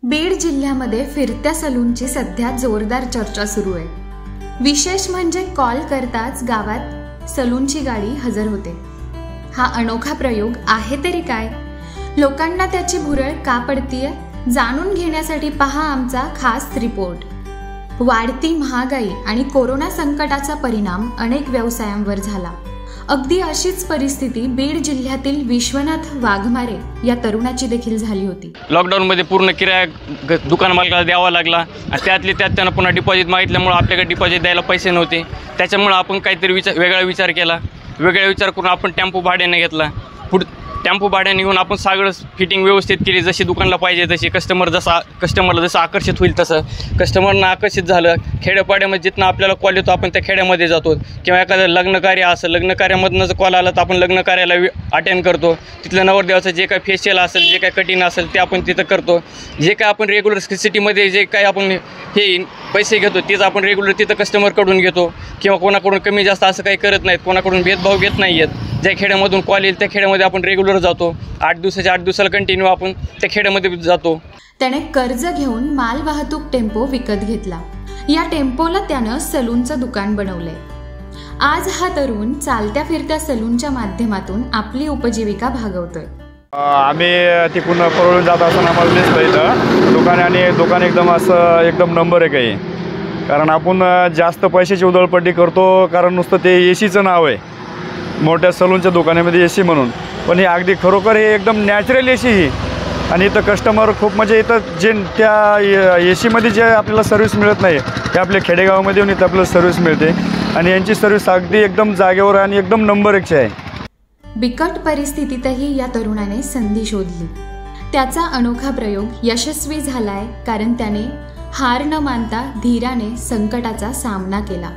बीड जिल्ह्यामध्ये फिरत्या सलूनची सध्या जोरदार चर्चा सुरू आहे। विशेष म्हणजे कॉल करताच गावात सलूनची गाडी हजर होते। हा अनोखा प्रयोग आहे तरी काय? लोकांना त्याची भुरळ का पडतीये? जाणून घेण्यासाठी पहा आमचा खास रिपोर्ट। वाढती महागाई आणि कोरोना संकटाचा परिणाम अनेक व्यवसायांवर झाला। अगदी अशीच परिस्थिती बीड जिल्ह्यातील विश्वनाथ वाघमारे या तरुणाची देखील झाली होती। लॉकडाऊन मध्ये पूर्ण किराया दुकान मालकाला द्यावा लागला आणि त्यातले त्यात त्यांना पुन्हा डिपॉझिट मागितल्यामुळे आपल्याकडे डिपॉझिट द्यायला पैसे नव्हते। त्याच्यामुळे आपण काहीतरी वेगळा विचार केला। वेगळा विचार करून आपण टेम्पो भाड्याने घेतला। टेम्पो भाड्याने घेऊन आपण सगळं फिटिंग व्यवस्थित केली, जशी दुकानला पाहिजे तशी। कस्टमरला जसं आकर्षित होईल तसं कस्टमरना आकर्षित झालं। खेड्यापाड्यामध्ये जिथनं आपल्याला कॉल येतो आपण त्या खेड्यामध्ये जातो, किंवा एखादं लग्नकार्य असं लग्नकार्यामधनं जर कॉल आला तर आपण लग्नकार्याला अटेंड करतो। तिथलं नवरदेवाचं जे काय फेशियल असेल, जे काय कटिंग असेल ते आपण तिथं करतो। जे काय आपण रेग्युलर सिटीमध्ये जे काय आपण हे पैसे घेतो तेच आपण रेग्युलर तिथं कस्टमरकडून घेतो, किंवा कोणाकडून कमी जास्त असं काही करत नाहीत, कोणाकडून भेदभाव घेत नाही आहेत। ज्या खेड्यामधून कॉल येईल त्या खेड्यामध्ये आपण रेग्युलर जातो। 8 दिवसाला कंटिन्यू आपण त्या खेड्यामध्ये जातो। त्याने कर्ज घेऊन माल वाहतूक टेम्पो विकत घेतला। या टेम्पोला त्यानं सलूनचं दुकान बनवलंय। आज हा तरुण चालत्या फिरत्या सलूनच्या माध्यमातून आपली उपजीविका भागवतोय। आम्ही तिकडून पळून जात असताना आम्हाला दिसलं इथं दुकान, आणि दुकान एकदम नंबर एक आहे। कारण आपण जास्त पैशाची उधळपट्टी करतो, कारण नुसतं ते एसीचं नाव आहे मोठ्या सलूनच्या दुकानामध्ये एसी म्हणून, पण हे अगदी खरोखर हे एकदम नॅचरल एसी ही। आणि इथं कस्टमर खूप, म्हणजे इथं जे त्या एसीमध्ये जे आपल्याला सर्व्हिस मिळत नाही ते आपल्या खेडेगावामध्ये येऊन इथं आपल्याला सर्व्हिस मिळते, आणि यांची सर्व्हिस अगदी एकदम जागेवर आणि एकदम नंबर एकची आहे। बिकट परिस्थितीतही या तरुणाने संधी शोधली। त्याचा अनोखा प्रयोग यशस्वी झालाय, कारण त्याने हार न मानता धीराने संकटाचा सामना केला।